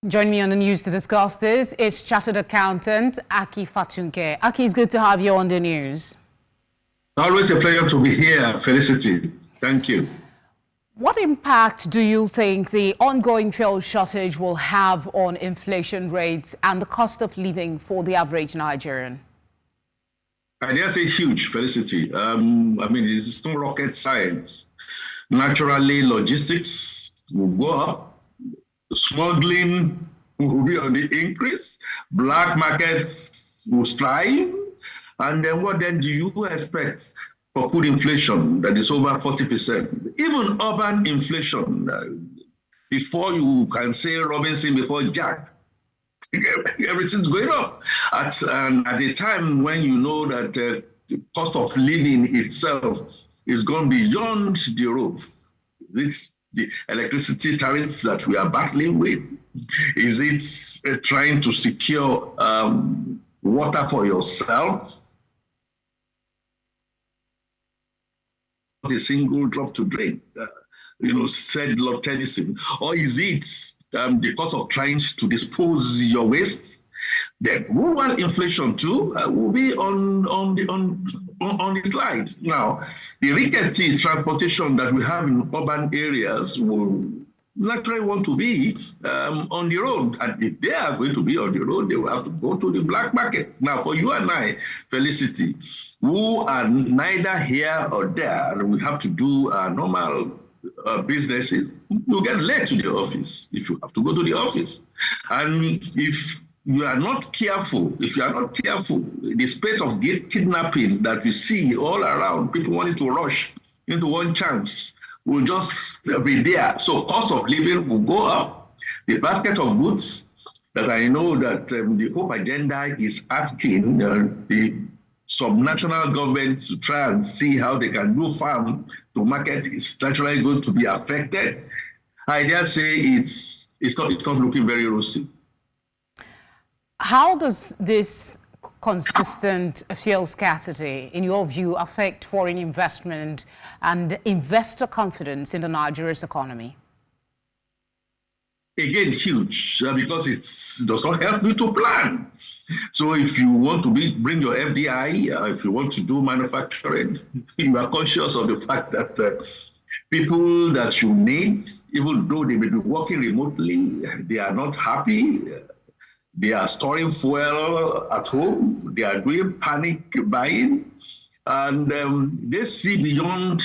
Join me on the news to discuss this. It's Chartered Accountant Akin Fatunke. Aki, it's good to have you on the news. Always a pleasure to be here, Felicity. Thank you. What impact do you think the ongoing fuel shortage will have on inflation rates and the cost of living for the average Nigerian? I dare say huge, Felicity. I mean, it's no rocket science. Naturally, logistics will go up. Smuggling will be on the increase. Black markets will strive. And then what then do you expect for food inflation that is over 40%? Even urban inflation, before you can say Robinson before Jack, everything's going up. At a time when you know that the cost of living itself is gone beyond the roof. The electricity tariff that we are battling with? Is it trying to secure water for yourself? Not a single drop to drink, said Lord Tennyson. Or is it the cost of trying to dispose your waste? The rural inflation too will be on the slide. Now, the rickety transportation that we have in urban areas will naturally want to be on the road. And if they are going to be on the road, they will have to go to the black market. Now, for you and I, Felicity, who are neither here or there, we have to do our normal businesses. You get late to the office if you have to go to the office. And if you are not careful, the spate of kidnapping that we see all around, people wanting to rush into one chance, will just be there. So cost of living will go up. The basket of goods that I know that the Hope Agenda is asking the subnational governments to try and see how they can do farm to market is naturally going to be affected. I dare say it's not looking very rosy. How does this consistent fuel scarcity, in your view, affect foreign investment and investor confidence in the Nigeria's economy? Again, huge, because it does not help you to plan. So if you want to bring your FDI, if you want to do manufacturing, you are conscious of the fact that people that you need, even though they may be working remotely, they are not happy. They are storing fuel at home. They are doing panic buying. And they see beyond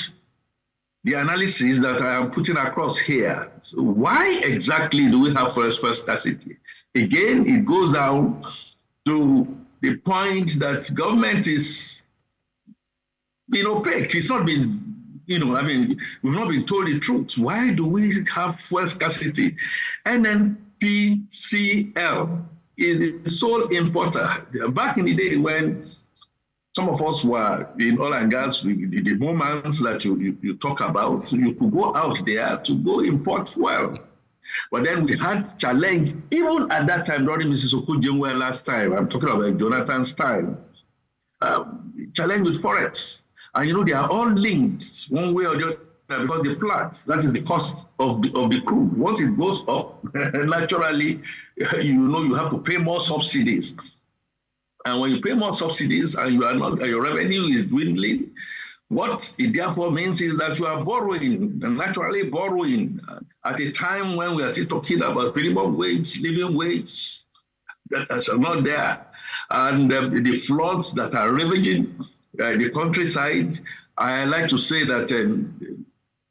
the analysis that I am putting across here. So why exactly do we have fuel scarcity? Again, it goes down to the point that government is being opaque. It's not been, we've not been told the truth. Why do we have fuel scarcity? NNPCL is the sole importer. Back in the day when some of us were in oil and gas, the moments that you talk about, you could go out there to go import fuel. But then we had challenge, even at that time, during Mrs. Okujengwe last time, I'm talking about Jonathan's time, challenge with Forex. And they are all linked one way or the other. Because the plant, that is the cost of the crude. Once it goes up, naturally, you have to pay more subsidies. And when you pay more subsidies and your revenue is dwindling, what it therefore means is that you are borrowing, and naturally borrowing, at a time when we are still talking about minimum wage, living wage, that's not there. And the floods that are ravaging the countryside, I like to say that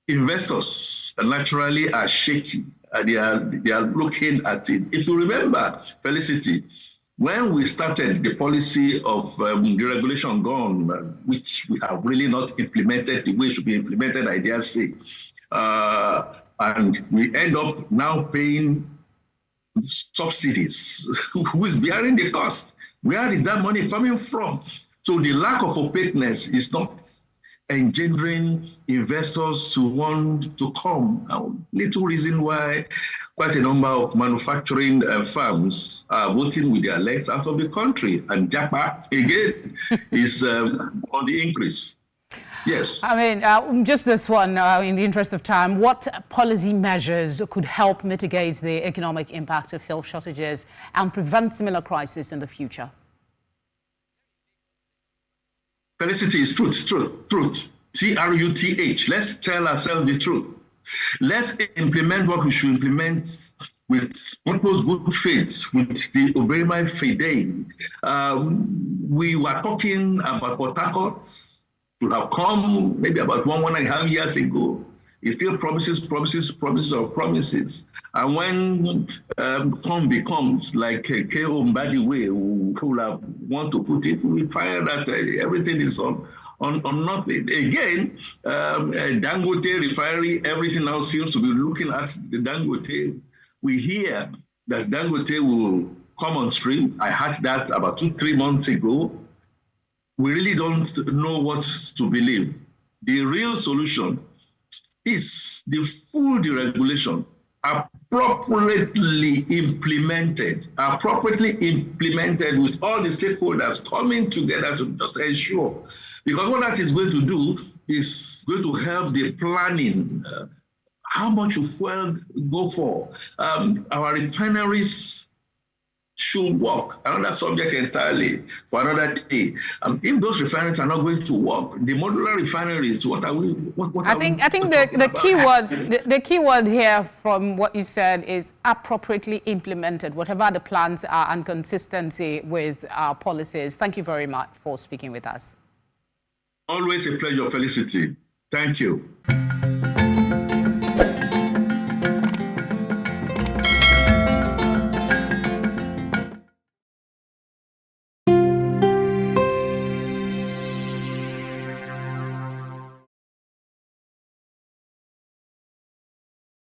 investors naturally are shaking. They are looking at it. If you remember, Felicity, when we started the policy of deregulation gone, which we have really not implemented the way it should be implemented, I dare say, and we end up now paying subsidies. Who is bearing the cost? Where is that money coming from? So the lack of opaqueness is not engendering investors to want to come. Little reason why quite a number of manufacturing firms are voting with their legs out of the country. And Japa, again, is on the increase. Yes. I mean, just this one, in the interest of time, what policy measures could help mitigate the economic impact of fuel shortages and prevent similar crises in the future? Felicity is truth. Truth. Truth. Let's tell ourselves the truth. Let's implement what we should implement with utmost good faith, with the Oberima Fide. We were talking about Port Harcourt to have come maybe about one and a half years ago. It still promises. And when come becomes like K.O. Mbadiwe, who will have want to put it, we find that everything is on nothing. Again, Dangote refinery, everything now seems to be looking at the Dangote. We hear that Dangote will come on stream. I heard that about 2-3 months ago. We really don't know what to believe. The real solution is the full deregulation appropriately implemented with all the stakeholders coming together to just ensure. Because what that is going to do is going to help the planning. How much fuel go for? Our refineries should work. Another subject entirely for another day. If those refineries are not going to work, the modular refineries, what are we? I think the key word here from what you said is appropriately implemented. Whatever the plans are and consistency with our policies. Thank you very much for speaking with us. Always a pleasure, Felicity. Thank you.